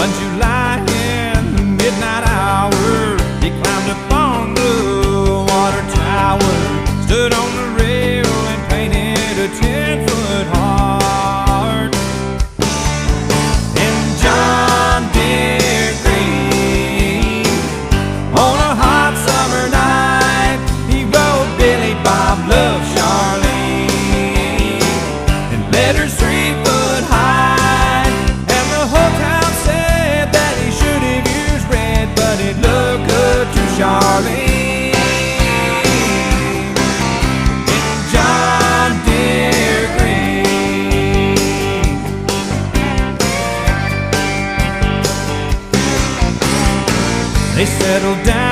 One July in the midnight hour, he climbed up on the water tower, stood on the rail and painted a 10-foot heart. And John Deere Green, on a hot summer night, he wrote Billy Bob Love Charlene in letters 3 foot high. And the whole town said that he should have used red, but it looked good to Charlene. And John Deere Green. They settled down